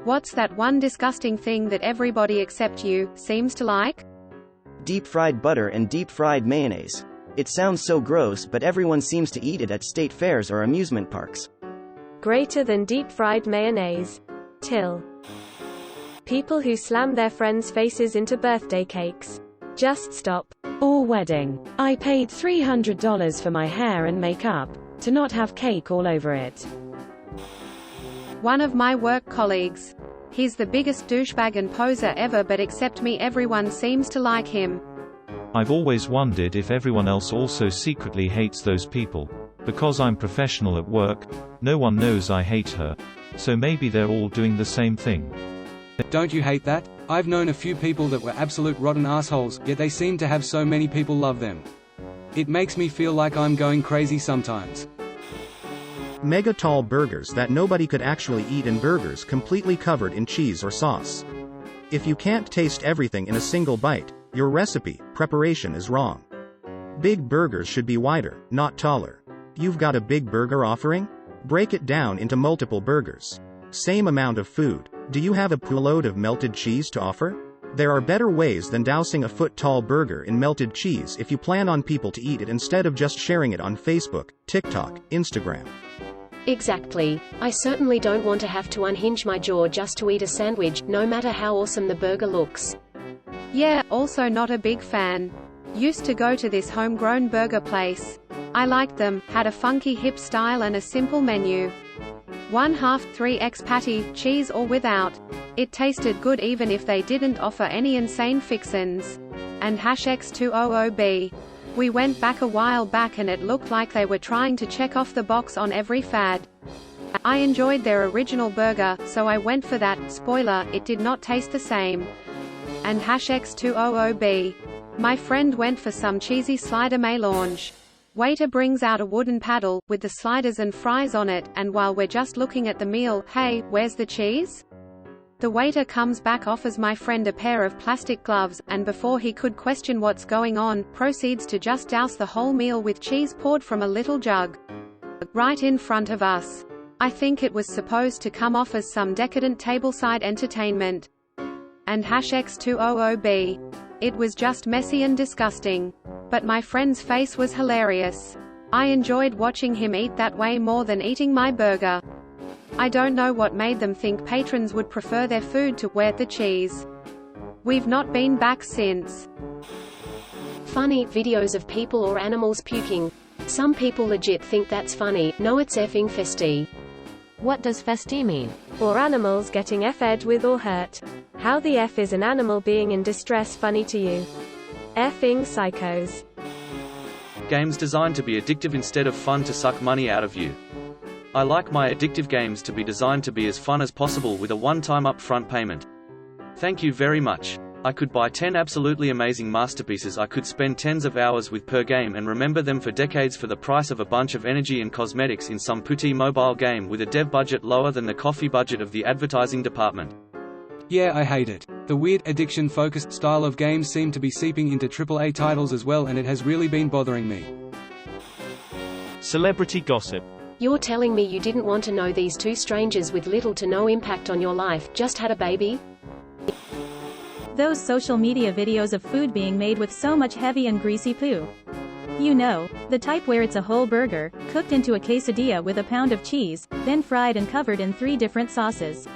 What's that one disgusting thing that everybody except you seems to like? Deep-fried butter and deep-fried mayonnaise. It sounds so gross, but everyone seems to eat it at state fairs or amusement parks. Greater than deep-fried mayonnaise. Till. People who slam their friends' faces into birthday cakes. Just stop. Or wedding. I paid $300 for my hair and makeup, to not have cake all over it. One of my work colleagues. He's the biggest douchebag and poser ever, but except me everyone seems to like him. I've always wondered if everyone else also secretly hates those people. Because I'm professional at work, no one knows I hate her. So maybe they're all doing the same thing. Don't you hate that? I've known a few people that were absolute rotten assholes, yet they seem to have so many people love them. It makes me feel like I'm going crazy sometimes. Mega tall burgers that nobody could actually eat, in burgers completely covered in cheese or sauce. If you can't taste everything in a single bite, your recipe preparation is wrong. Big burgers should be wider, not taller. You've got a big burger offering? Break it down into multiple burgers. Same amount of food. Do you have a load of melted cheese to offer? There are better ways than dousing a foot-tall burger in melted cheese if you plan on people to eat it instead of just sharing it on Facebook, TikTok, Instagram. Exactly. I certainly don't want to have to unhinge my jaw just to eat a sandwich, no matter how awesome the burger looks. Yeah, also not a big fan. Used to go to this homegrown burger place. I liked them, had a funky hip style and a simple menu. 1/2 3x patty, cheese or without. It tasted good even if they didn't offer any insane fixins. And #X200B. We went back a while back and it looked like they were trying to check off the box on every fad. I enjoyed their original burger, so I went for that. Spoiler, it did not taste the same. And #X200B. My friend went for some cheesy slider mélange. Waiter brings out a wooden paddle, with the sliders and fries on it, and while we're just looking at the meal, "Hey, where's the cheese?" The waiter comes back, offers my friend a pair of plastic gloves, and before he could question what's going on, proceeds to just douse the whole meal with cheese poured from a little jug. Right in front of us. I think it was supposed to come off as some decadent tableside entertainment. And #X200B. It was just messy and disgusting. But my friend's face was hilarious. I enjoyed watching him eat that way more than eating my burger. I don't know what made them think patrons would prefer their food to where the cheese. We've not been back since. Funny videos of people or animals puking. Some people legit think that's funny. No, it's effing festy. What does festy mean? Or animals getting F'd with or hurt. How the F is an animal being in distress funny to you? Effing psychos. Games designed to be addictive instead of fun to suck money out of you. I like my addictive games to be designed to be as fun as possible with a one-time upfront payment. Thank you very much. I could buy 10 absolutely amazing masterpieces I could spend tens of hours with per game and remember them for decades for the price of a bunch of energy and cosmetics in some putty mobile game with a dev budget lower than the coffee budget of the advertising department. Yeah, I hate it. The weird, addiction-focused style of games seem to be seeping into AAA titles as well, and it has really been bothering me. Celebrity gossip. You're telling me you didn't want to know these two strangers with little to no impact on your life just had a baby? Those social media videos of food being made with so much heavy and greasy poo. You know, the type where it's a whole burger, cooked into a quesadilla with a pound of cheese, then fried and covered in 3 different sauces.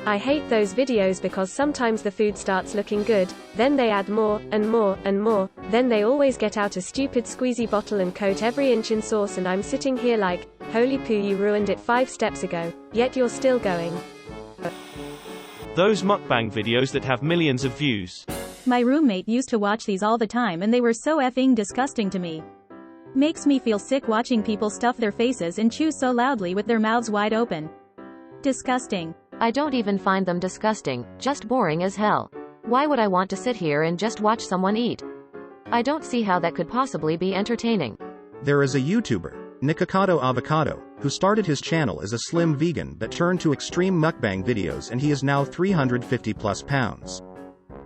I hate those videos because sometimes the food starts looking good, then they add more, and more, and more, then they always get out a stupid squeezy bottle and coat every inch in sauce, and I'm sitting here like, holy poo, you ruined it 5 steps ago, yet you're still going. Those mukbang videos that have millions of views. My roommate used to watch these all the time and they were so effing disgusting to me. Makes me feel sick watching people stuff their faces and chew so loudly with their mouths wide open. Disgusting. I don't even find them disgusting, just boring as hell. Why would I want to sit here and just watch someone eat? I don't see how that could possibly be entertaining. There is a YouTuber, Nikocado Avocado, who started his channel as a slim vegan that turned to extreme mukbang videos, and he is now 350+ pounds.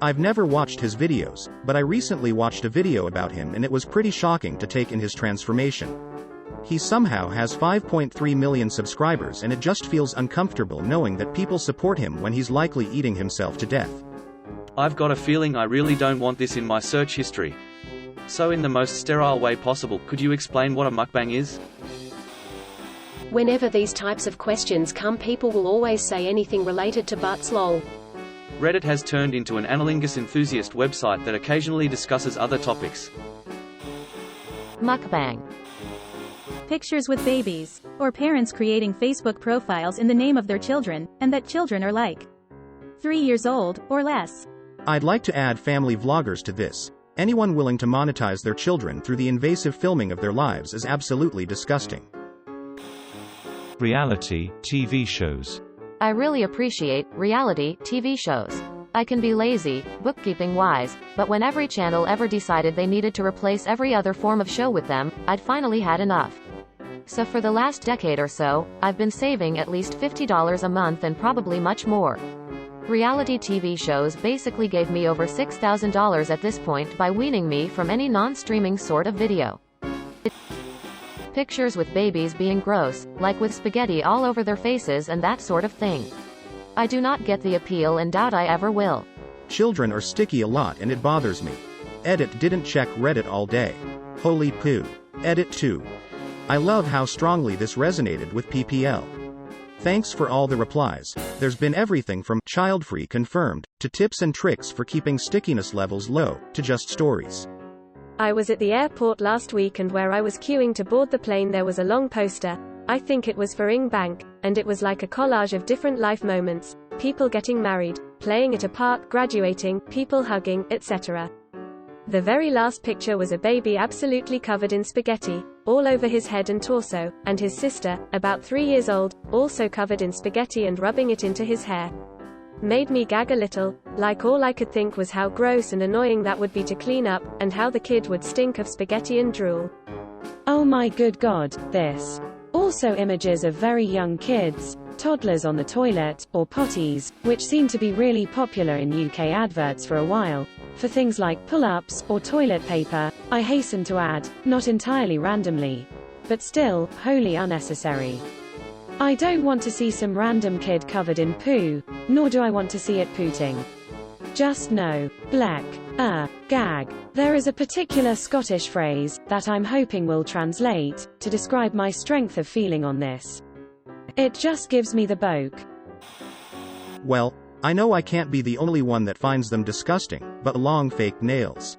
I've never watched his videos, but I recently watched a video about him and it was pretty shocking to take in his transformation. He somehow has 5.3 million subscribers and it just feels uncomfortable knowing that people support him when he's likely eating himself to death. I've got a feeling I really don't want this in my search history. So in the most sterile way possible, could you explain what a mukbang is? Whenever these types of questions come, people will always say anything related to butts lol. Reddit has turned into an analingus enthusiast website that occasionally discusses other topics. Mukbang. Pictures with babies, or parents creating Facebook profiles in the name of their children, and that children are like 3 years old, or less. I'd like to add family vloggers to this. Anyone willing to monetize their children through the invasive filming of their lives is absolutely disgusting. Reality TV shows. I really appreciate reality TV shows. I can be lazy, bookkeeping-wise, but when every channel ever decided they needed to replace every other form of show with them, I'd finally had enough. So for the last decade or so, I've been saving at least $50 a month and probably much more. Reality TV shows basically gave me over $6,000 at this point by weaning me from any non-streaming sort of video. Pictures with babies being gross, like with spaghetti all over their faces and that sort of thing. I do not get the appeal and doubt I ever will. Children are sticky a lot and it bothers me. Edit didn't check Reddit all day. Holy poo. Edit 2. I love how strongly this resonated with PPL. Thanks for all the replies. There's been everything from child-free confirmed, to tips and tricks for keeping stickiness levels low, to just stories. I was at the airport last week and where I was queuing to board the plane there was a long poster. I think it was for Ing Bank, and it was like a collage of different life moments, people getting married, playing at a park, graduating, people hugging, etc. The very last picture was a baby absolutely covered in spaghetti, all over his head and torso, and his sister, about 3 years old, also covered in spaghetti and rubbing it into his hair. Made me gag a little, like all I could think was how gross and annoying that would be to clean up, and how the kid would stink of spaghetti and drool. Oh my good god, this. Also images of very young kids, toddlers on the toilet, or potties, which seem to be really popular in UK adverts for a while, for things like pull-ups, or toilet paper, I hasten to add, not entirely randomly. But still, wholly unnecessary. I don't want to see some random kid covered in poo, nor do I want to see it pooting. Just no. Black. Gag. There is a particular Scottish phrase, that I'm hoping will translate, to describe my strength of feeling on this. It just gives me the boke. Well, I know I can't be the only one that finds them disgusting, but long fake nails.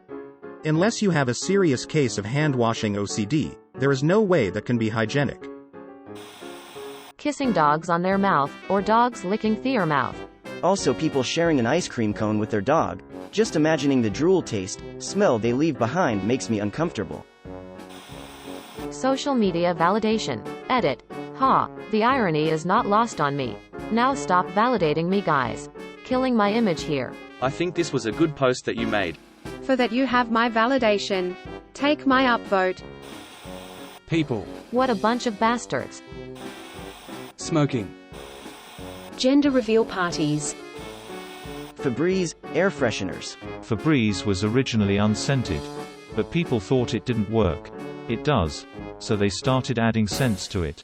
Unless you have a serious case of hand-washing OCD, there is no way that can be hygienic. Kissing dogs on their mouth, or dogs licking their mouth. Also people sharing an ice cream cone with their dog. Just imagining the drool taste, smell they leave behind makes me uncomfortable. Social media validation. Edit. Ha, the irony is not lost on me. Now stop validating me guys. Killing my image here. I think this was a good post that you made. For that you have my validation. Take my upvote. People. What a bunch of bastards. Smoking. Gender reveal parties. Febreze, air fresheners. Febreze was originally unscented. But people thought it didn't work. It does. So they started adding scents to it.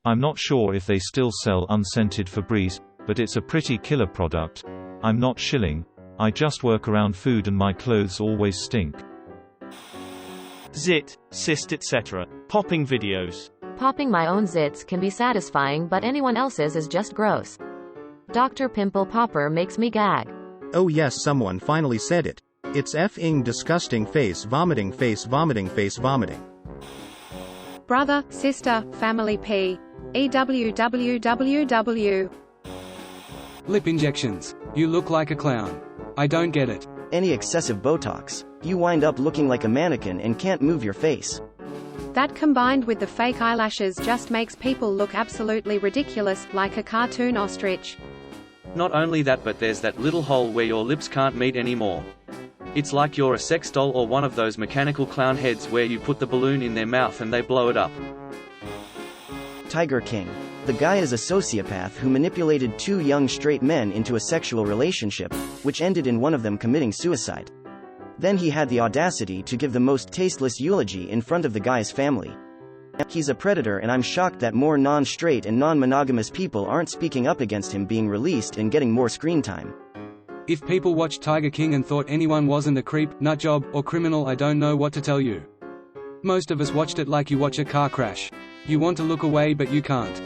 I'm not sure if they still sell unscented Febreze, but it's a pretty killer product. I'm not shilling. I just work around food and my clothes always stink. Zit, cyst, etc. Popping videos. Popping my own zits can be satisfying, but anyone else's is just gross. Dr. Pimple Popper makes me gag. Oh yes, someone finally said it. It's effing disgusting face vomiting face vomiting face vomiting. Brother, sister, family P. EWWWW. Lip injections. You look like a clown. I don't get it. Any excessive Botox. You wind up looking like a mannequin and can't move your face. That combined with the fake eyelashes just makes people look absolutely ridiculous, like a cartoon ostrich. Not only that, but there's that little hole where your lips can't meet anymore. It's like you're a sex doll or one of those mechanical clown heads where you put the balloon in their mouth and they blow it up. Tiger King. The guy is a sociopath who manipulated 2 young straight men into a sexual relationship, which ended in one of them committing suicide. Then he had the audacity to give the most tasteless eulogy in front of the guy's family. He's a predator and I'm shocked that more non-straight and non-monogamous people aren't speaking up against him being released and getting more screen time. If people watched Tiger King and thought anyone wasn't a creep, nutjob, or criminal, I don't know what to tell you. Most of us watched it like you watch a car crash. You want to look away but you can't.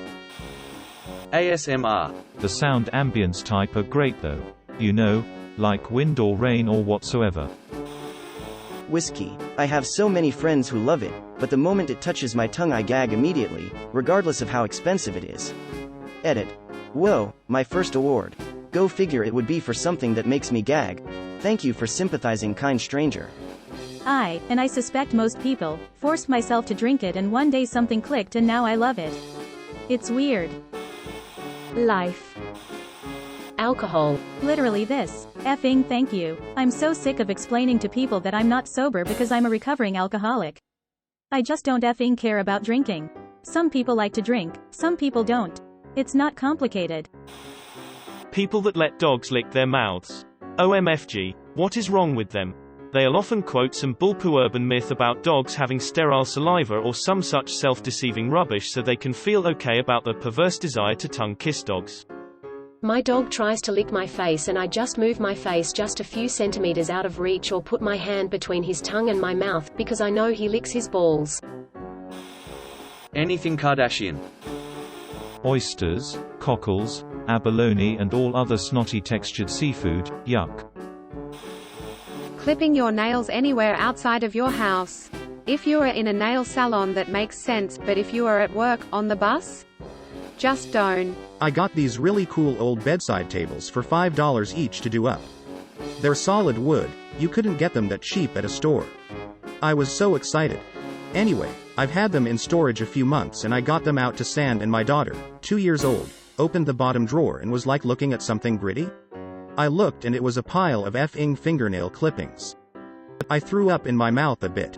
ASMR. The sound ambience type are great though. You know, like wind or rain or whatsoever. Whiskey. I have so many friends who love it, but the moment it touches my tongue I gag immediately, regardless of how expensive it is. Edit. Whoa, my first award. Go figure, it would be for something that makes me gag. Thank you for sympathizing, kind stranger. And I suspect most people, forced myself to drink it and one day something clicked and now I love it. It's weird. Life. Alcohol. Literally this. Effing thank you. I'm so sick of explaining to people that I'm not sober because I'm a recovering alcoholic. I just don't effing care about drinking. Some people like to drink, some people don't. It's not complicated. People that let dogs lick their mouths. OMFG, what is wrong with them? They'll often quote some bullpoo urban myth about dogs having sterile saliva or some such self-deceiving rubbish so they can feel okay about their perverse desire to tongue-kiss dogs. My dog tries to lick my face and I just move my face just a few centimeters out of reach or put my hand between his tongue and my mouth, because I know he licks his balls. Anything Kardashian. Oysters, cockles, abalone and all other snotty textured seafood, yuck. Clipping your nails anywhere outside of your house. If you are in a nail salon that makes sense, but if you are at work, on the bus? Just don't. I got these really cool old bedside tables for $5 each to do up. They're solid wood, you couldn't get them that cheap at a store. I was so excited. Anyway, I've had them in storage a few months and I got them out to sand and my daughter, 2 years old, opened the bottom drawer and was like looking at something gritty. I looked and it was a pile of effing fingernail clippings. I threw up in my mouth a bit.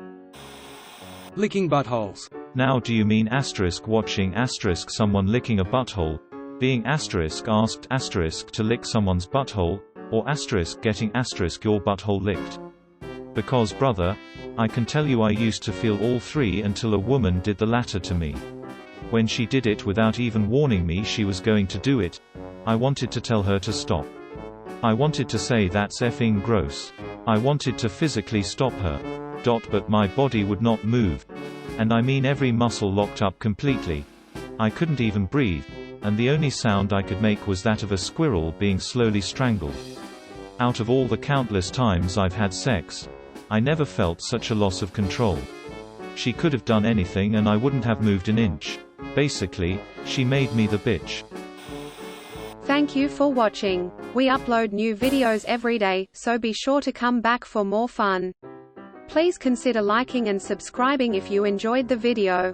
Licking buttholes. Now do you mean watching someone licking a butthole, being asked to lick someone's butthole, or getting your butthole licked? Because brother, I can tell you I used to feel all three until a woman did the latter to me. When she did it without even warning me she was going to do it, I wanted to tell her to stop. I wanted to say that's effing gross. I wanted to physically stop her. But my body would not move. And I mean every muscle locked up completely. I couldn't even breathe, and the only sound I could make was that of a squirrel being slowly strangled. Out of all the countless times I've had sex, I never felt such a loss of control. She could have done anything and I wouldn't have moved an inch. Basically, she made me the bitch. Thank you for watching. We upload new videos every day, so be sure to come back for more fun. Please consider liking and subscribing if you enjoyed the video.